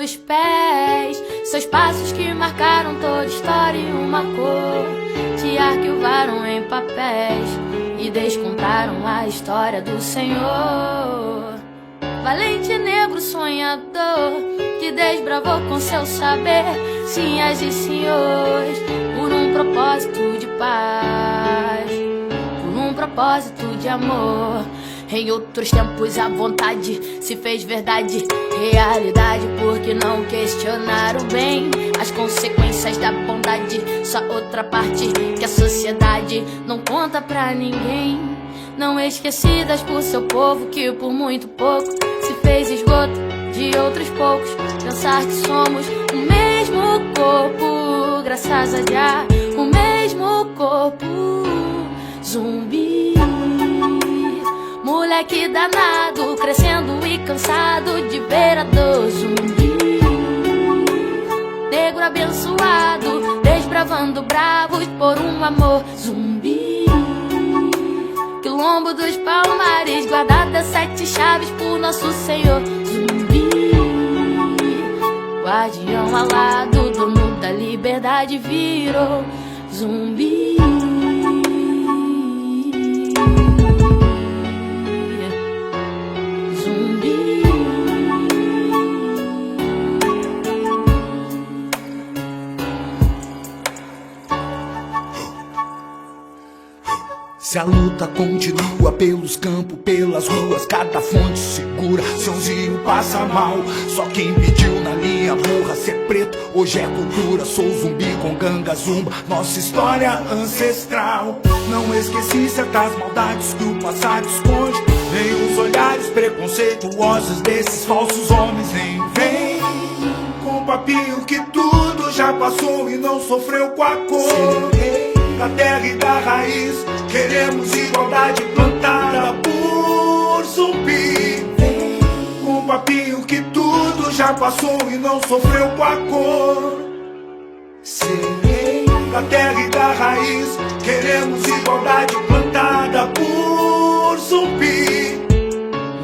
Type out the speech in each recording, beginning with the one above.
vossos pés, seus passos que marcaram toda história e uma cor, te arquivaram em papéis e descontaram a história do Senhor. Valente negro sonhador, que desbravou com seu saber, sinhas e senhores, por um propósito de paz, por um propósito de amor. Em outros tempos a vontade se fez verdade, realidade, porque não questionar o bem, as consequências da bondade, só outra parte que a sociedade não conta pra ninguém. Não esquecidas por seu povo, que por muito pouco se fez esgoto de outros poucos. Pensar que somos o mesmo corpo, graças a Jah, o mesmo corpo. Zumbi, moleque danado, crescendo e cansado de ver a dor. Zumbi, negro abençoado, desbravando bravos por um amor. Zumbi, quilombo dos Palmares, guardada 7 chaves por nosso Senhor. Zumbi, guardião alado, dono da liberdade virou. Zumbi, zumbi. Se a luta continua pelos campos, pelas ruas, cada fonte segura, Sãozinho passa mal. Só quem pediu na linha burra ser preto, hoje é cultura. Sou zumbi com ganga zumba, nossa história ancestral. Não esqueci certas maldades que o passado esconde, nem os olhares preconceituosos desses falsos homens. Nem vem com papinho que tudo já passou e não sofreu com a cor da terra e da raiz. Queremos igualdade plantada por zumbi, com papinho que tudo já passou e não sofreu com a cor. Serei da terra e da raiz. Queremos igualdade plantada por zumbi.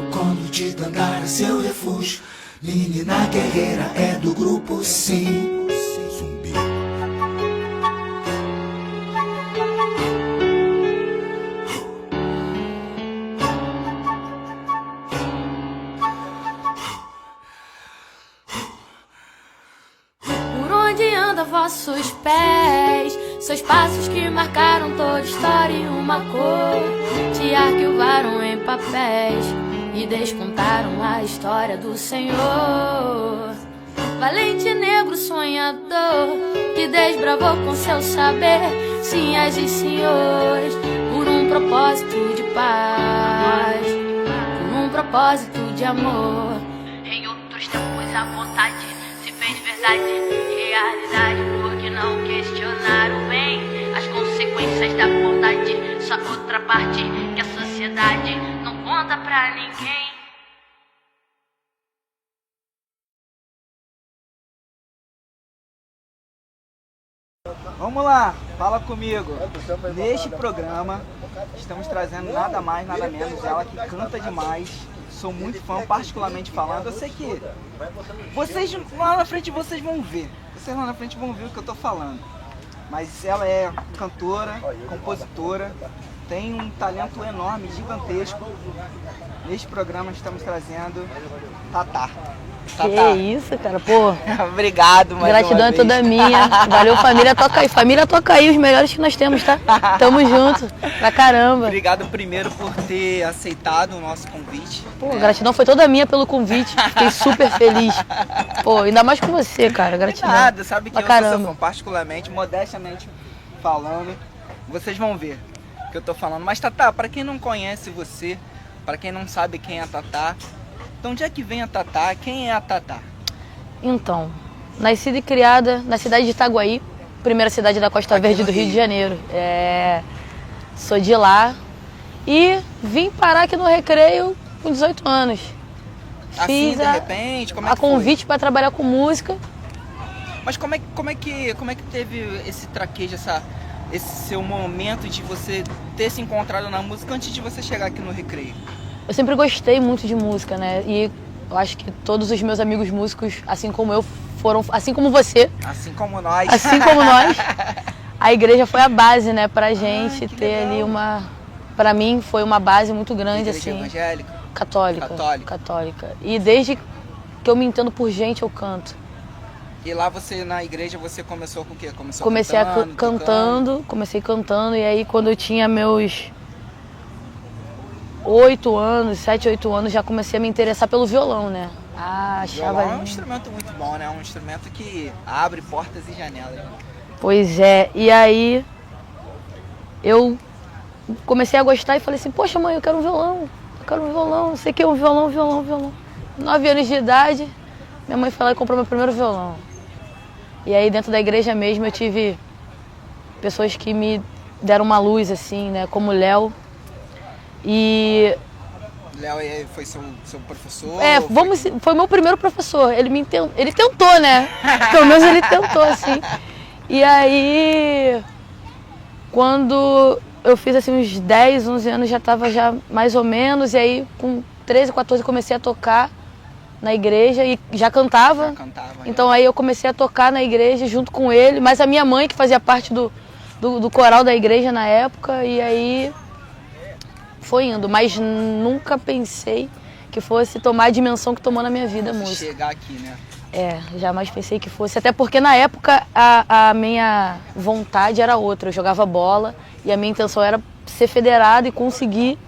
O colo de Dandara é seu refúgio, menina guerreira é do grupo sim. Zumbi. Vossos pés, seus passos que marcaram toda história e uma cor, te arquivaram em papéis e descontaram a história do Senhor. Valente negro sonhador, que desbravou com seu saber, senhas e senhores, por um propósito de paz, por um propósito de amor. Em outros tempos a vontade se fez verdade, realidade, porque não questionar o bem, as consequências da bondade, só outra parte que a sociedade não conta pra ninguém. Vamos lá, fala comigo. Neste programa estamos trazendo nada mais, nada menos ela que canta demais. Sou muito fã, particularmente falando. Eu sei que vocês lá na frente vocês vão ver. Vocês lá na frente vão ver o que eu tô falando. Mas ela é cantora, compositora, tem um talento enorme, gigantesco. Neste programa estamos trazendo Tatá. Que isso, cara, pô. Obrigado, mais gratidão é toda minha. Valeu, família, toca aí. Família, toca aí, os melhores que nós temos, tá? Tamo junto, pra caramba. Obrigado primeiro por ter aceitado o nosso convite. Pô, gratidão foi toda minha pelo convite. Fiquei super feliz. Pô, ainda mais com você, cara, gratidão. Nada, sabe que pra eu sou seu caramba. fã, particularmente, modestamente falando. Vocês vão ver o que eu tô falando. Mas Tatá, pra quem não conhece você, pra quem não sabe quem é a Tatá, de onde é que vem a Tatá? Quem é a Tatá? Então, nascida e criada na cidade de Itaguaí, primeira cidade da Costa Verde do Rio de Janeiro. Sou de lá e vim parar aqui no Recreio com 18 anos. Assim, Fiz de repente, como é a que foi? convite para trabalhar com música. Mas como é que teve esse traquejo, esse seu momento de você ter se encontrado na música antes de você chegar aqui no Recreio? Eu sempre gostei muito de música, né? E Eu acho que todos os meus amigos músicos, assim como eu, foram, assim como você, Assim como nós. assim como nós, a igreja foi a base, né, pra gente que ter legal. ali uma... Pra mim foi uma base muito grande, Igreja assim. evangélica? Católica. Católica. Católica. E desde que eu me entendo por gente, eu canto. E lá você, na igreja, você começou com o quê? Comecei cantando, cantando, comecei cantando, e aí quando eu tinha meus 8 anos, 7, 8 anos, já comecei a me interessar pelo violão, né? Ah, achava Violão é um lindo. instrumento muito bom, né? É um instrumento que abre portas e janelas. Né? Pois é, e aí eu comecei a gostar e falei assim, poxa mãe, eu quero um violão, não sei o que, um violão. 9 anos de idade, minha mãe foi lá e comprou meu primeiro violão. E aí dentro da igreja mesmo eu tive pessoas que me deram uma luz, assim, né, como o Léo. E Léo foi seu professor? foi meu primeiro professor, ele tentou, né, pelo menos ele tentou, assim. E aí, quando eu fiz assim uns 10, 11 anos, já estava já mais ou menos, e aí com 13, 14 comecei a tocar na igreja e já cantava. Então aí eu comecei a tocar na igreja junto com ele, mas a minha mãe que fazia parte do coral da igreja na época, e aí foi indo, mas nunca pensei que fosse tomar a dimensão que tomou na minha vida a música. Chegar aqui, né? Jamais pensei que fosse, até porque na época a minha vontade era outra, eu jogava bola e a minha intenção era ser federada e conseguir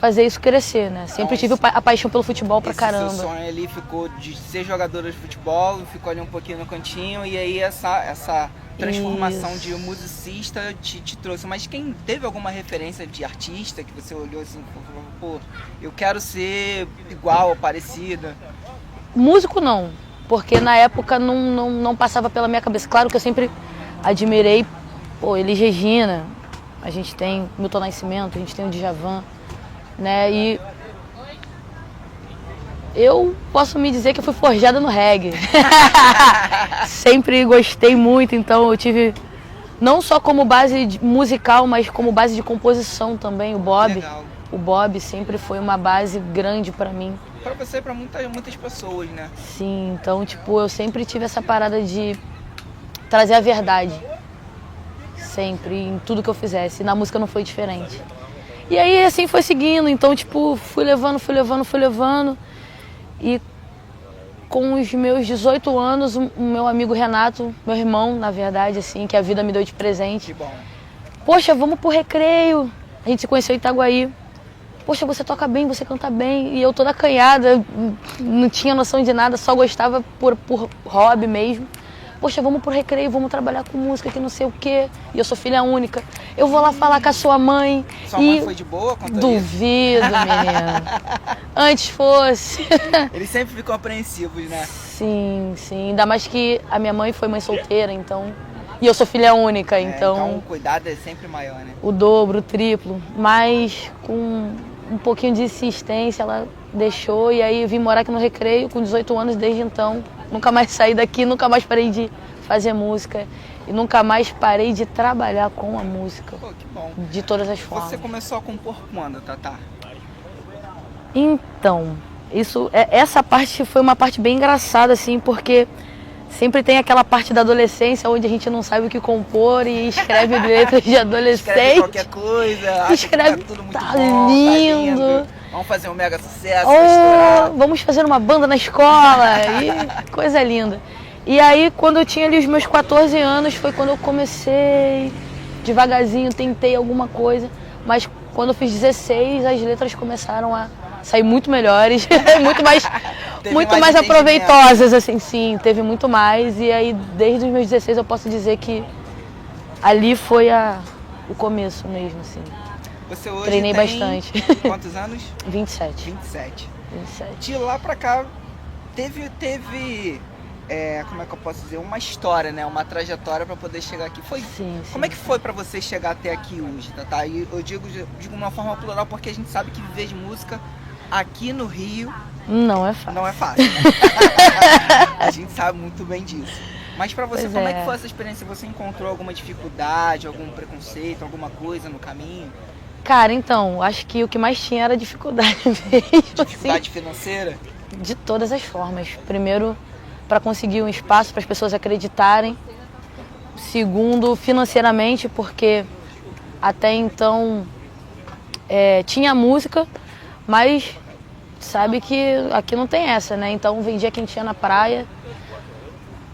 fazer isso crescer, né? Sempre tive a paixão pelo futebol pra caramba. Seu sonho ali ficou de ser jogadora de futebol, ficou ali um pouquinho no cantinho e aí essa transformação de musicista te trouxe. Mas quem teve alguma referência de artista que você olhou assim e falou, pô, eu quero ser igual, parecida? Músico não, porque na época não passava pela minha cabeça. Claro que eu sempre admirei, Elis Regina, a gente tem Milton Nascimento, a gente tem o Djavan, né? E eu posso me dizer que eu fui forjada no reggae. Sempre gostei muito, então eu tive não só como base musical, mas como base de composição também. O Bob sempre foi uma base grande pra mim. Pra você e pra muitas pessoas, né? Sim, então eu sempre tive essa parada de trazer a verdade. Sempre, em tudo que eu fizesse. E na música não foi diferente. E aí assim foi seguindo, então fui levando. E com os meus 18 anos, o meu amigo Renato, meu irmão, na verdade, assim, que a vida me deu de presente. Que bom. Poxa, vamos pro recreio. A gente se conheceu em Itaguaí. Poxa, você toca bem, você canta bem. E eu toda acanhada, não tinha noção de nada, só gostava por hobby mesmo. Poxa, vamos pro recreio, vamos trabalhar com música, que não sei o quê. E eu sou filha única. Eu vou lá falar com a sua mãe. Sua mãe foi de boa? Duvido, menina. Antes fosse. Eles sempre ficam apreensivos, né? Sim. Ainda mais que a minha mãe foi mãe solteira, então... E eu sou filha única, então o cuidado é sempre maior, né? O dobro, o triplo. Mas com um pouquinho de insistência, ela deixou. E aí eu vim morar aqui no Recreio com 18 anos desde então. Nunca mais saí daqui, nunca mais parei de fazer música. E nunca mais parei de trabalhar com a música. Pô, que bom. De todas as formas. Você começou a compor quando, Tatá? Então, essa parte foi uma parte bem engraçada, assim, porque sempre tem aquela parte da adolescência onde a gente não sabe o que compor e escreve letras de adolescente. Escreve qualquer coisa, escreve, tá tudo muito tá bom, lindo. Tá lindo. Vamos fazer um mega sucesso, vamos fazer uma banda na escola, e coisa linda. E aí, quando eu tinha ali os meus 14 anos, foi quando eu comecei, devagarzinho, tentei alguma coisa, mas quando eu fiz 16, as letras começaram a sair muito melhores, muito mais aproveitosas, assim, sim, teve muito mais. E aí, desde os meus 16, eu posso dizer que ali foi o começo mesmo, assim. Você hoje treinei tem bastante. Quantos anos? 27. 27. De lá pra cá, teve como é que eu posso dizer, uma história, né? Uma trajetória pra poder chegar aqui. Sim. Como é que foi pra você chegar até aqui hoje, Tatá? E eu digo de uma forma plural porque a gente sabe que viver de música aqui no Rio não é fácil. Não é fácil, né? A gente sabe muito bem disso. Mas pra você, como é que foi essa experiência? Você encontrou alguma dificuldade, algum preconceito, alguma coisa no caminho? Cara, então, acho que o que mais tinha era dificuldade mesmo. Dificuldade assim, financeira? de todas as formas. Primeiro, para conseguir um espaço para as pessoas acreditarem. Segundo, financeiramente, porque até então tinha música, mas sabe que aqui não tem essa, né? Então vendia quentinha na praia,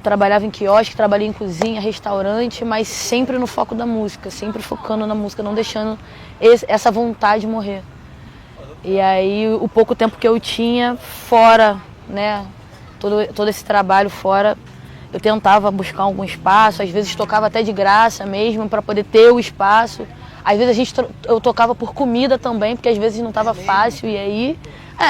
trabalhava em quiosque, trabalhei em cozinha, restaurante, mas sempre no foco da música, sempre focando na música, não deixando essa vontade morrer. E aí o pouco tempo que eu tinha fora, né? Todo esse trabalho fora, eu tentava buscar algum espaço, às vezes tocava até de graça mesmo para poder ter o espaço. Às vezes eu tocava por comida também, porque às vezes não estava fácil. E aí,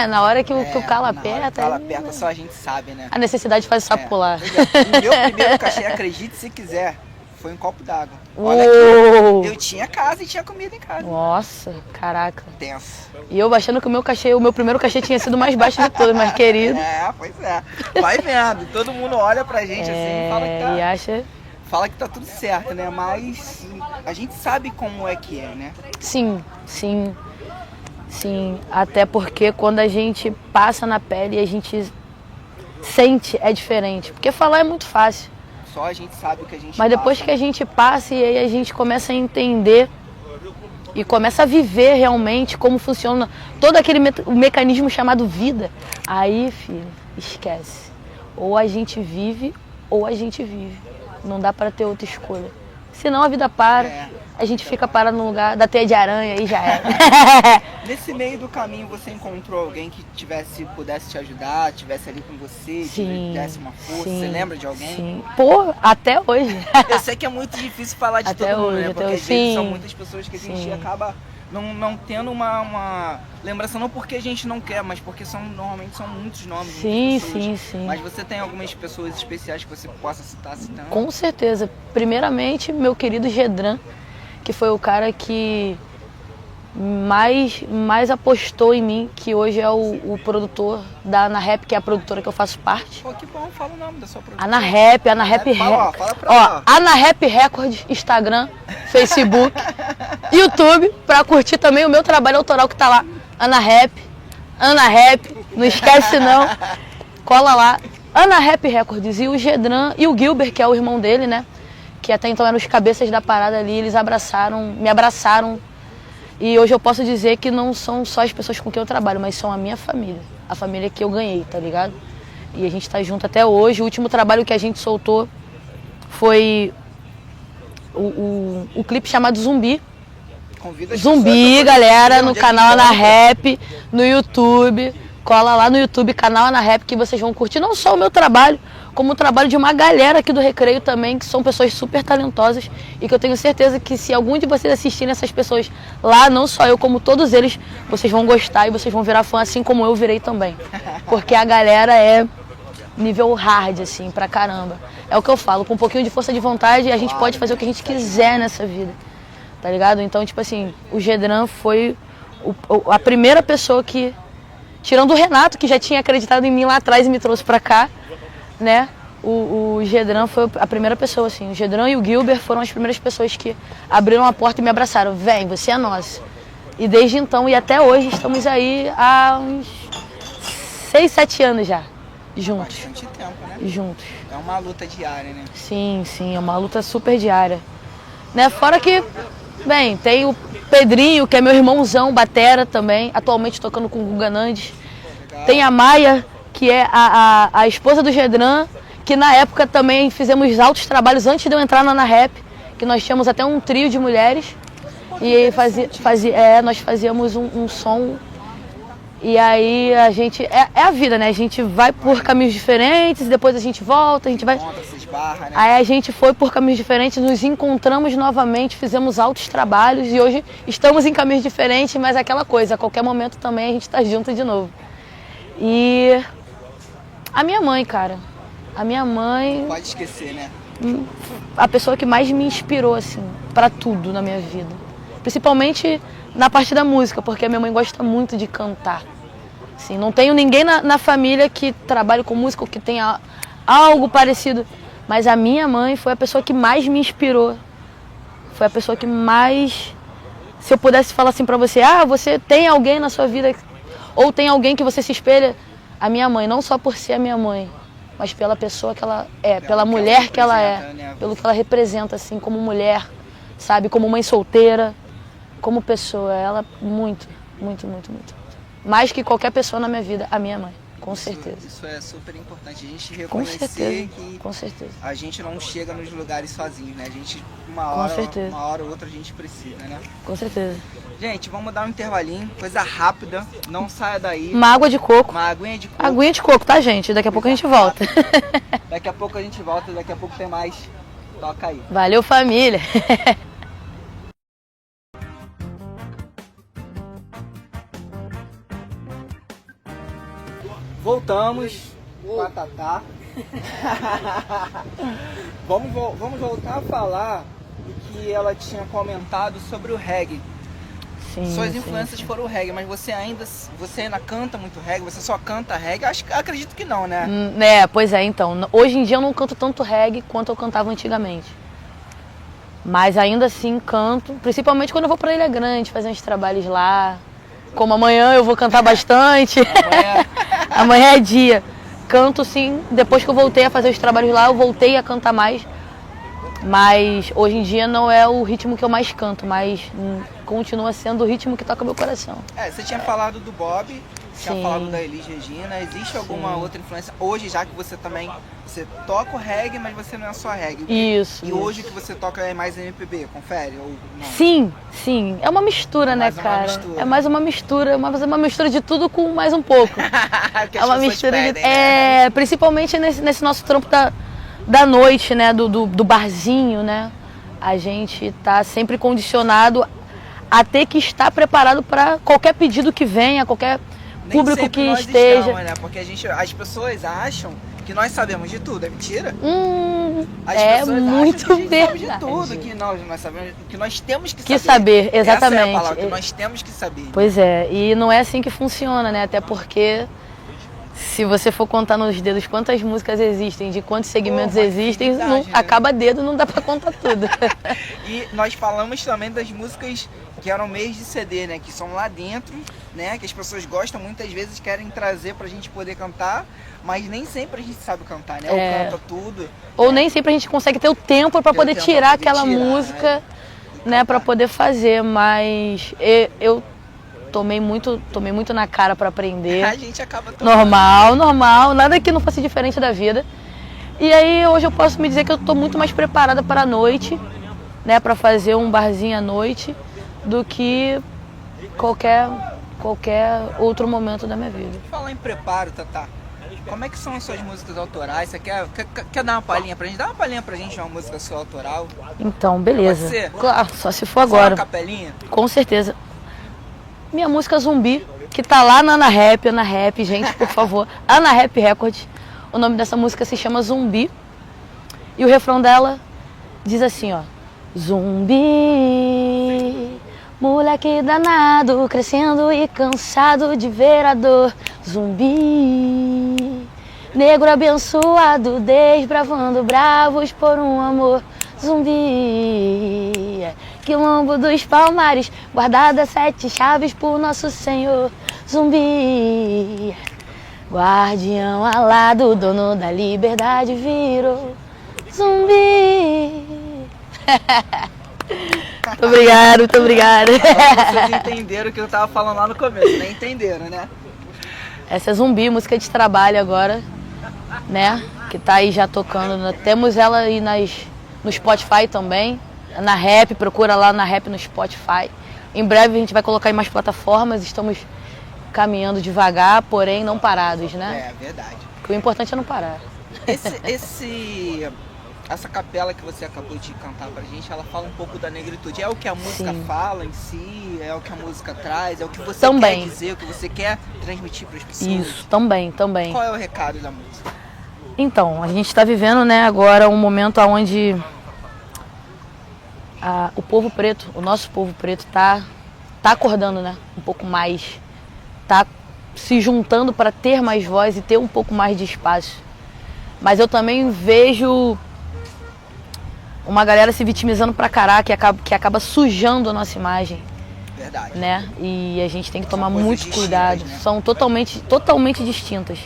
na hora que o calo aperta... Na hora que o calo aperta, só a gente sabe, né? A necessidade faz o sapo pular. O meu primeiro cachê, acredite se quiser, foi um copo d'água. Olha aqui, eu tinha casa e tinha comida em casa. Nossa, caraca. Tenso. E eu achando que o meu primeiro cachê tinha sido o mais baixo de todos, mas querido. Pois é. Vai vendo. Todo mundo olha pra gente assim e fala que tá... E acha... Fala que tá tudo certo, né? Mas a gente sabe como é que é, né? Sim. Até porque quando a gente passa na pele e a gente sente, é diferente. Porque falar é muito fácil. Só a gente sabe o que a gente Mas depois que a gente passa e aí a gente começa a entender e começa a viver realmente como funciona todo aquele mecanismo chamado vida, aí, filho, esquece. Ou a gente vive ou a gente vive. Não dá para ter outra escolha. Senão a vida para, a gente fica parado no lugar da teia de aranha e já era. Nesse meio do caminho você encontrou alguém que pudesse te ajudar, tivesse ali com você, te desse uma força? Você lembra de alguém? Sim. Pô, até hoje. Eu sei que é muito difícil falar de até todo mundo, hoje, né? Porque hoje. às vezes são muitas pessoas que a gente acaba não tendo uma lembrança, não porque a gente não quer, mas porque normalmente são muitos nomes. Sim. Mas você tem algumas pessoas especiais que você possa citar citando? Com certeza. Primeiramente, meu querido Gedran, que foi o cara que mais apostou em mim, que hoje é o produtor da Ana Rap, que é a produtora que eu faço parte. Pô, que bom, fala o nome da sua produtora. Ana Rap Ana Rap Record, Instagram, Facebook, YouTube, pra curtir também o meu trabalho autoral que tá lá. Ana Rap, não esquece não, cola lá. Ana Rap Records e o Gedran e o Gilbert, que é o irmão dele, né? Que até então eram os cabeças da parada ali, eles me abraçaram. E hoje eu posso dizer que não são só as pessoas com quem eu trabalho, mas são a minha família. A família que eu ganhei, tá ligado? E a gente tá junto até hoje. O último trabalho que a gente soltou foi o clipe chamado Zumbi. Zumbi, galera, no canal Ana Rap, no YouTube. Cola lá no YouTube, canal Ana Rap, que vocês vão curtir não só o meu trabalho, como o trabalho de uma galera aqui do Recreio também, que são pessoas super talentosas e que eu tenho certeza que se algum de vocês assistirem essas pessoas lá, não só eu, como todos eles, vocês vão gostar e vocês vão virar fã assim como eu virei também. Porque a galera é nível hard, assim, pra caramba. É o que eu falo, com um pouquinho de força de vontade a gente pode fazer o que a gente quiser nessa vida, tá ligado? Então, tipo assim, o Gedran foi a primeira pessoa que, tirando o Renato, que já tinha acreditado em mim lá atrás e me trouxe pra cá, né? O Gedran foi a primeira pessoa, assim. O Gedran e o Gilbert foram as primeiras pessoas que abriram a porta e me abraçaram. Vem, você é nosso. E desde então e até hoje estamos aí há uns 6, 7 anos já, juntos. Bastante tempo, né? Juntos. É uma luta diária, né? Sim, é uma luta super diária. Né? Fora que, bem, tem o Pedrinho, que é meu irmãozão, batera também, atualmente tocando com o Guga Nandes. Tem a Maia, que é a esposa do Gedran, que na época também fizemos altos trabalhos antes de eu entrar na Ana Rap, que nós tínhamos até um trio de mulheres. E nós fazíamos um som. E aí a gente. É a vida, né? A gente vai por caminhos diferentes, depois a gente volta, a gente vai. Aí a gente foi por caminhos diferentes, nos encontramos novamente, fizemos altos trabalhos e hoje estamos em caminhos diferentes, mas aquela coisa, a qualquer momento também a gente tá junto de novo. E a minha mãe, cara. A minha mãe. Pode esquecer, né? A pessoa que mais me inspirou, assim, pra tudo na minha vida. Principalmente na parte da música, porque a minha mãe gosta muito de cantar. Assim, não tenho ninguém na família que trabalhe com música ou que tenha algo parecido. Mas a minha mãe foi a pessoa que mais me inspirou. Foi a pessoa que mais se eu pudesse falar assim pra você, você tem alguém na sua vida, ou tem alguém que você se espelha, a minha mãe, não só por ser a minha mãe, mas pela pessoa que ela é, pela mulher que ela é, pelo que ela representa, assim, como mulher, sabe, como mãe solteira, como pessoa, ela muito, muito, muito, muito. Mais que qualquer pessoa na minha vida, a minha mãe, com certeza. Isso é super importante, a gente Com reconhecer certeza, que com certeza. a gente não chega nos lugares sozinhos, né? A gente, uma certeza. hora ou outra a gente precisa, né? Com certeza. Gente, vamos dar um intervalinho, coisa rápida, não saia daí. Uma água de coco. Uma aguinha de coco. Aguinha de coco, tá, gente? Daqui a pouco a gente volta. Daqui a pouco a gente volta, daqui a pouco tem mais. Toca aí. Valeu, família. Voltamos com a Tatá. vamos voltar a falar do que ela tinha comentado sobre o reggae. Sim, Suas sim, influências sim. foram o reggae, mas você ainda canta muito reggae? Você só canta reggae? Acredito que não, né? Pois é, então. Hoje em dia eu não canto tanto reggae quanto eu cantava antigamente. Mas ainda assim canto, principalmente quando eu vou pra Ilha Grande, fazer uns trabalhos lá. Como amanhã eu vou cantar bastante. Amanhã é dia. Canto sim, depois que eu voltei a fazer os trabalhos lá, eu voltei a cantar mais. Mas hoje em dia não é o ritmo que eu mais canto, mas continua sendo o ritmo que toca meu coração. Você tinha falado do Bob, tinha Sim. falado da Elis Regina. Existe alguma outra influência hoje, já que você também toca o reggae, mas você não é só reggae? Isso. E hoje o que você toca é mais MPB, confere? Ou não? Sim, sim. É uma mistura, né, cara? É mais uma mistura, mas é uma mistura de tudo com mais um pouco. Que É as uma pessoas mistura pedem, de. né? Principalmente nesse nosso trampo da noite, né? Do barzinho, né? A gente tá sempre condicionado a ter que estar preparado para qualquer pedido que venha, qualquer Nem público sempre que nós esteja. estamos, né? Porque as pessoas acham que nós sabemos de tudo, é mentira? As É pessoas muito acham que a gente sabe de verdade. tudo, que nós sabemos, que nós temos que Que saber. saber, exatamente. Essa é a palavra, que nós temos que saber. Pois é, e não é assim que funciona, né? Até porque se você for contar nos dedos quantas músicas existem, de quantos segmentos uma existem, infinidade, né? acaba dedo, não dá pra contar tudo. E nós falamos também das músicas que eram meios de CD, né? Que são lá dentro, né? Que as pessoas gostam, muitas vezes querem trazer pra gente poder cantar, mas nem sempre a gente sabe cantar, né? Ou canta tudo. Ou nem sempre a gente consegue ter o tempo pra poder tempo tirar pra poder aquela tirar, música, né, para poder fazer, mas eu tomei muito na cara pra aprender. A gente acaba tomando. Normal, nada que não fosse diferente da vida. E aí hoje eu posso me dizer que eu tô muito mais preparada para a noite, né, para fazer um barzinho à noite, do que qualquer outro momento da minha vida. Falar em preparo, Tatá. Como é que são as suas músicas autorais? Você quer dar uma palhinha pra gente? Dá uma palhinha pra gente de uma música sua autoral. Então, beleza. Pode ser? Claro, só se for Só agora. uma capelinha? Com certeza. Minha música Zumbi, que tá lá na Ana Rap, gente, por favor. Ana Rap Records. O nome dessa música se chama Zumbi. E o refrão dela diz assim, ó. Zumbi, moleque danado, crescendo e cansado de ver a dor. Zumbi, negro abençoado, desbravando bravos por um amor. Zumbi, quilombo dos Palmares, guardada 7 chaves por nosso Senhor. Zumbi, guardião alado, dono da liberdade virou. Zumbi. Muito obrigada. Vocês entenderam o que eu tava falando lá no começo, nem entenderam, né? Essa é Zumbi, música de trabalho agora, né? Que tá aí já tocando. Temos ela aí no Spotify também. Na Rap, procura lá na Rap no Spotify. Em breve a gente vai colocar em mais plataformas. Estamos caminhando devagar, porém não parados, né? É, verdade. O importante é não parar. Essa capela que você acabou de cantar pra gente, ela fala um pouco da negritude. É o que a música Sim. fala em si? É o que a música traz? É o que você Também. quer dizer? O que você quer transmitir pras pessoas? Isso, também. Qual é o recado da música? Então, a gente está vivendo, né, agora um momento onde o povo preto, o nosso povo preto tá acordando, né, um pouco mais, tá se juntando para ter mais voz e ter um pouco mais de espaço. Mas eu também vejo uma galera se vitimizando pra caraca, que acaba sujando a nossa imagem, Verdade. Né? E a gente tem que tomar coisas muito distintas, cuidado. né? São totalmente distintas.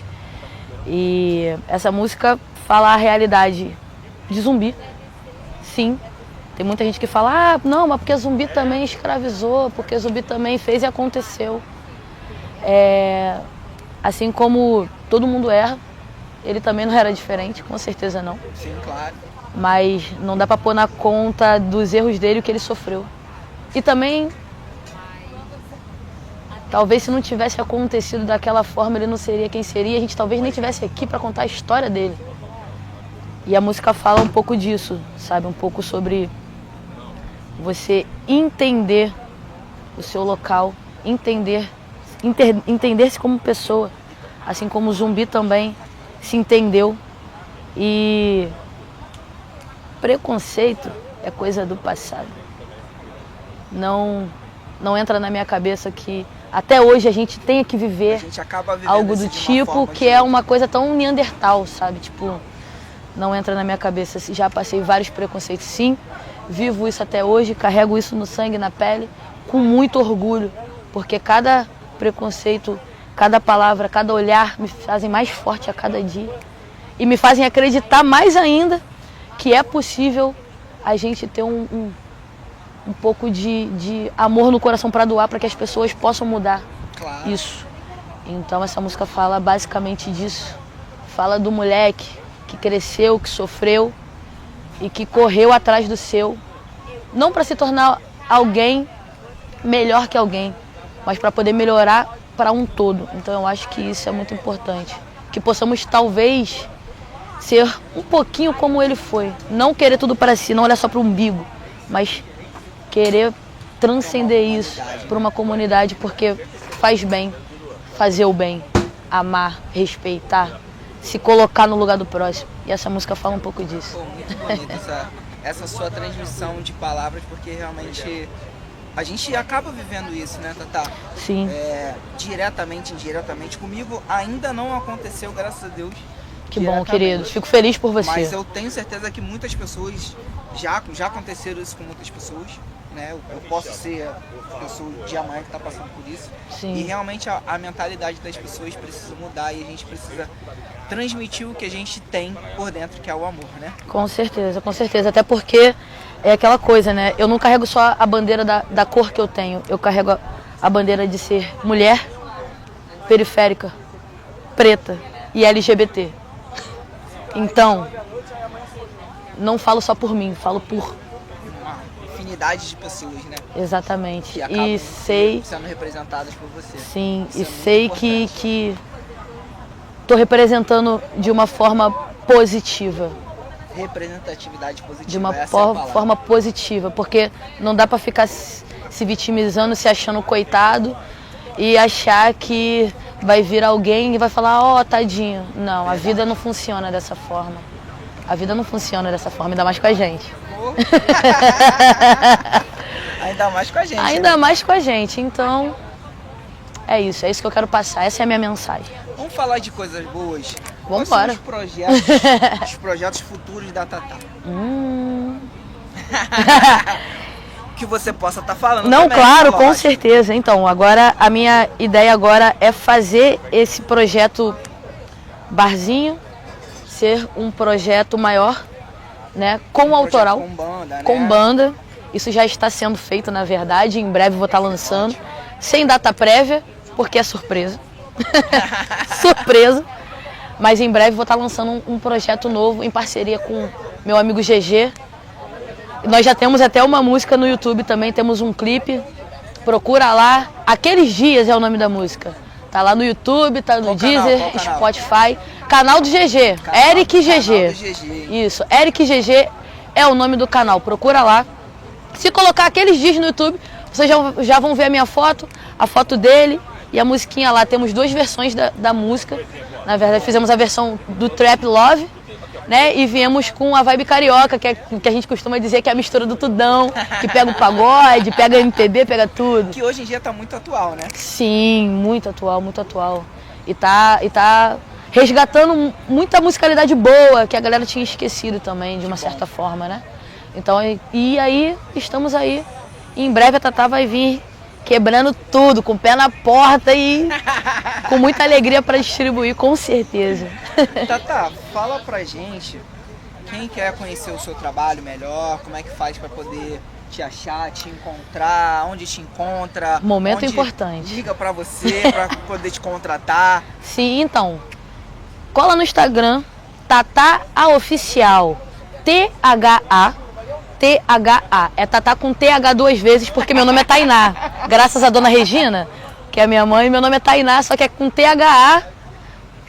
E essa música fala a realidade de zumbi, sim. Tem muita gente que fala, não, mas porque zumbi também escravizou, porque zumbi também fez e aconteceu. Assim como todo mundo erra, ele também não era diferente, com certeza não. Sim, claro. Mas não dá pra pôr na conta dos erros dele o que ele sofreu. E também, talvez se não tivesse acontecido daquela forma, ele não seria quem seria. A gente talvez nem estivesse aqui pra contar a história dele. E a música fala um pouco disso, sabe? Um pouco sobre você entender o seu local, entender-se como pessoa, assim como o zumbi também se entendeu. E preconceito é coisa do passado. Não entra na minha cabeça que até hoje a gente tenha que viver A gente acaba vivendo algo isso do de uma tipo forma que é uma coisa tão neandertal, sabe? Tipo, não entra na minha cabeça. Já passei vários preconceitos, sim. Vivo isso até hoje, carrego isso no sangue, na pele, com muito orgulho. Porque cada preconceito, cada palavra, cada olhar me fazem mais forte a cada dia. E me fazem acreditar mais ainda que é possível a gente ter um pouco de amor no coração para doar, para que as pessoas possam mudar. Claro. Isso. Então essa música fala basicamente disso. Fala do moleque que cresceu, que sofreu e que correu atrás do seu. Não para se tornar alguém melhor que alguém, mas para poder melhorar para um todo. Então eu acho que isso é muito importante. Que possamos talvez ser um pouquinho como ele foi. Não querer tudo para si, não olhar só para o umbigo, mas querer transcender isso para uma comunidade, porque faz bem, fazer o bem, amar, respeitar, se colocar no lugar do próximo. E essa música fala um pouco disso. Pô, muito bonita essa sua transmissão de palavras, porque realmente a gente acaba vivendo isso, né, Tatá? Sim. Diretamente, indiretamente. Comigo ainda não aconteceu, graças a Deus. Que bom, querido. Fico feliz por você. Mas eu tenho certeza que muitas pessoas já aconteceram isso com muitas pessoas, né? Eu posso ser a pessoa de amanhã que está passando por isso. Sim. E realmente a mentalidade das pessoas precisa mudar e a gente precisa transmitir o que a gente tem por dentro, que é o amor, né? Com certeza, com certeza. Até porque é aquela coisa, né? Eu não carrego só a bandeira da cor que eu tenho. Eu carrego a bandeira de ser mulher, periférica, preta e LGBT. Então, não falo só por mim, falo por... Uma infinidade de pessoas, né? Exatamente. Que acabam E sei... sendo representadas por você. Sim, Isso e é muito sei importante. que tô representando de uma forma positiva. Representatividade positiva, De uma essa é a palavra. forma positiva, porque não dá pra ficar se vitimizando, se achando coitado e achar que vai vir alguém e vai falar, ó, tadinho. Não, a vida não funciona dessa forma. A vida não funciona dessa forma, ainda mais com a gente. Ainda mais com a gente. Ainda né? mais com a gente, então é isso que eu quero passar, essa é a minha mensagem. Vamos falar de coisas boas. Vamos Quais embora. são os projetos futuros da Tatá? Que você possa estar falando. Não, também, claro, né, com lógico. certeza. Então, agora a minha ideia agora é fazer esse projeto Barzinho ser um projeto maior, né, com Projeto autoral, Com banda, né? com banda. Isso já está sendo feito, na verdade. Em breve vou estar lançando, sem data prévia, porque é surpresa. Surpresa. Mas em breve vou estar lançando um projeto novo em parceria com meu amigo GG. Nós já temos até uma música no YouTube também, temos um clipe. Procura lá. Aqueles Dias é o nome da música. Tá lá no YouTube, tá no Qual canal? Deezer, Qual canal? Spotify. Canal do GG, Eric Canal GG. do GG. Isso, Eric GG é o nome do canal. Procura lá. Se colocar Aqueles Dias no YouTube, vocês já vão ver a minha foto, a foto dele e a musiquinha lá. Temos duas versões da música. Na verdade, fizemos a versão do Trap Love, né? E viemos com a vibe carioca, que a gente costuma dizer que é a mistura do tudão, que pega o pagode, pega MPB, pega tudo. Que hoje em dia tá muito atual, né? Sim, muito atual, muito atual. E tá resgatando muita musicalidade boa que a galera tinha esquecido também, de uma certa forma, né? Então, e aí, estamos aí. Em breve a Tatá vai vir quebrando tudo, com o pé na porta e com muita alegria para distribuir, com certeza. Tata, fala pra gente, quem quer conhecer o seu trabalho melhor, como é que faz para poder te achar, te encontrar, onde te encontra? Momento onde importante. Liga pra você, pra poder te contratar. Sim, então, cola no Instagram, Tata a Oficial, THA. É Tatá com TH 2 vezes, porque meu nome é Tainá. Graças a dona Regina, que é minha mãe, meu nome é Tainá, só que é com THA,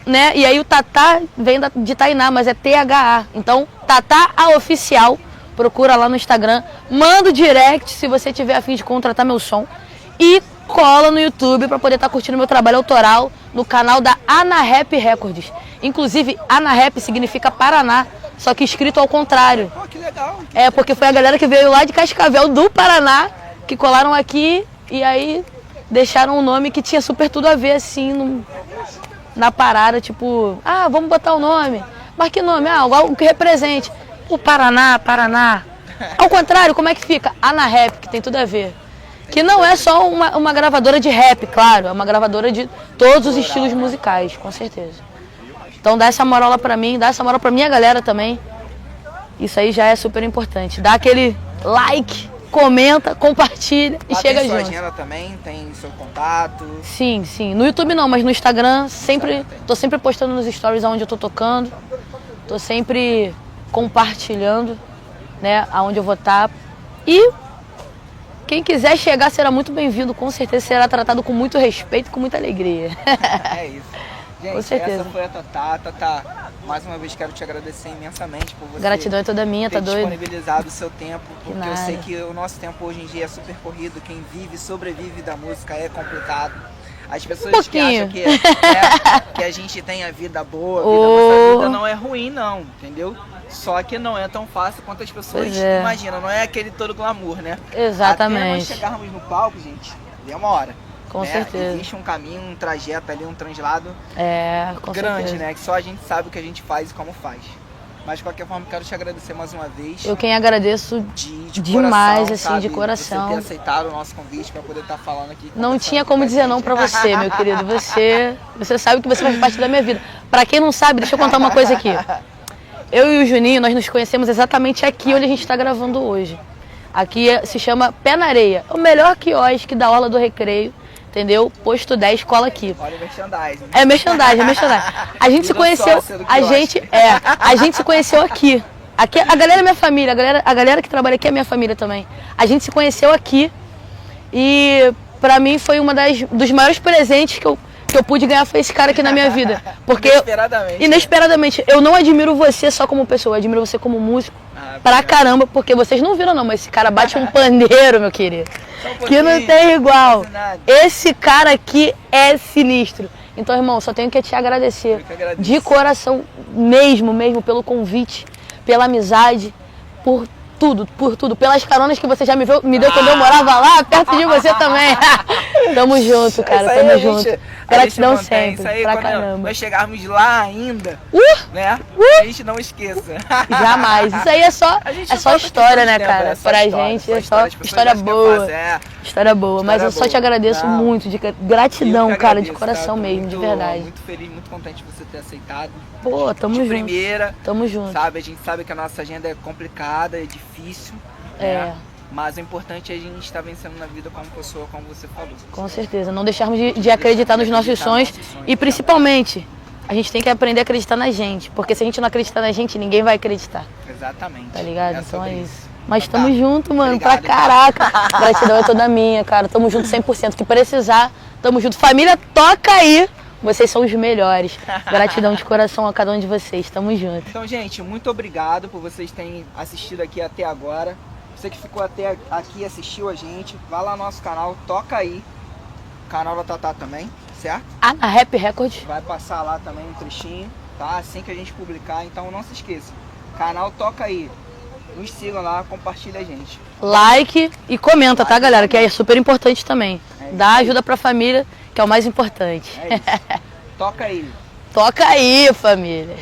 né? E aí o Tatá vem de Tainá, mas é THA. Então, Tatá a Oficial, procura lá no Instagram, manda o direct se você tiver a fim de contratar meu som. E cola no YouTube para poder estar curtindo meu trabalho autoral no canal da Anarap Records. Inclusive, Anarap significa Paraná, só que escrito ao contrário. Pô, que legal. É, porque foi a galera que veio lá de Cascavel, do Paraná, que colaram aqui e aí deixaram um nome que tinha super tudo a ver, assim, na parada, tipo, vamos botar o nome. Mas que nome? Algo que represente. O Paraná. Ao contrário, como é que fica? Anarap, que tem tudo a ver. Que não é só uma gravadora de rap, claro, é uma gravadora de todos os estilos musicais, com certeza. Então dá essa moral lá pra mim, dá essa moral pra minha galera também. Isso aí já é super importante. Dá aquele like, comenta, compartilha e chega junto. Tem sua agenda também, tem seu contato? Sim. No YouTube não, mas no Instagram tô sempre postando nos stories aonde eu tô tocando. Tô sempre compartilhando, né, aonde eu vou estar. E quem quiser chegar será muito bem-vindo, com certeza será tratado com muito respeito e com muita alegria. É isso. Gente, com certeza. Essa foi a Tatá. Mais uma vez quero te agradecer imensamente por você Gratidão é toda minha, tá doido? disponibilizado o seu tempo, porque nada. Eu sei que o nosso tempo hoje em dia é super corrido, quem vive, sobrevive da música é complicado. As pessoas que acham que a gente tem a vida boa, nossa vida não é ruim não, entendeu? Só que não é tão fácil quanto as pessoas imaginam, não é aquele todo glamour, né? Exatamente. Até nós chegarmos no palco, gente, demora. Com certeza. Existe um caminho, um trajeto ali, um translado com grande, certeza. né? Que só a gente sabe o que a gente faz e como faz. Mas de qualquer forma, quero te agradecer mais uma vez. Eu quem agradeço coração, demais, assim, sabe? de coração. Você ter aceitado o nosso convite para poder estar falando aqui. Não tinha como dizer não pra você, meu querido. Você sabe que você faz parte da minha vida. Pra quem não sabe, deixa eu contar uma coisa aqui. Eu e o Juninho, nós nos conhecemos exatamente aqui onde a gente está gravando hoje. Aqui se chama Pé na Areia. O melhor quiosque da Orla do Recreio. Entendeu? Posto 10, cola aqui. Olha o merchandising. É merchandising. A gente se conheceu. A gente se conheceu aqui. Aqui a galera é minha família, a galera que trabalha aqui é minha família também. A gente se conheceu aqui e pra mim foi dos maiores presentes que eu pude ganhar foi esse cara aqui na minha vida. Porque inesperadamente, eu não admiro você só como pessoa, eu admiro você como músico. Pra caramba, porque vocês não viram não, mas esse cara bate um pandeiro, meu querido. Que não tem igual. Esse cara aqui é sinistro. Então, irmão, só tenho que te agradecer. De coração mesmo, pelo convite, pela amizade, por tudo. Pelas caronas que você já me deu quando eu morava lá, perto de você também. Tamo junto, cara, tamo junto. Gratidão sempre, isso aí, pra quando caramba. nós chegarmos lá ainda, né, a gente não esqueça. Jamais. Isso aí é só história, né, cara? Pra gente é só história boa. História boa. Mas eu só te agradeço muito, de gratidão, cara, de coração mesmo, de verdade. Muito feliz, muito contente de você ter aceitado. Pô, tamo junto. Primeira, tamo junto. Sabe, a gente sabe que a nossa agenda é complicada, é difícil. Né? Mas o importante é a gente estar vencendo na vida como pessoa, como você falou. Com certeza. Não deixarmos de acreditar nos nossos sonhos e principalmente a gente tem que aprender a acreditar na gente. Porque se a gente não acreditar na gente, ninguém vai acreditar. Exatamente. Tá ligado? Então é isso. Mas tamo junto, mano, pra caraca. Gratidão é toda minha, cara. Tamo junto 100%. Que precisar, tamo junto. Família, toca aí. Vocês são os melhores. Gratidão de coração a cada um de vocês. Tamo junto. Então, gente, muito obrigado por vocês terem assistido aqui até agora. Você que ficou até aqui e assistiu a gente, vai lá no nosso canal, toca aí. Canal da Tatá também, certo? Anarap Records. Vai passar lá também um trechinho, tá? Assim que a gente publicar, então não se esqueça. Canal toca aí. Nos sigam lá, compartilha a gente. Like e comenta, tá, galera? Que é super importante também. Dá ajuda pra família, que é o mais importante. É isso. Toca aí. Toca aí, família.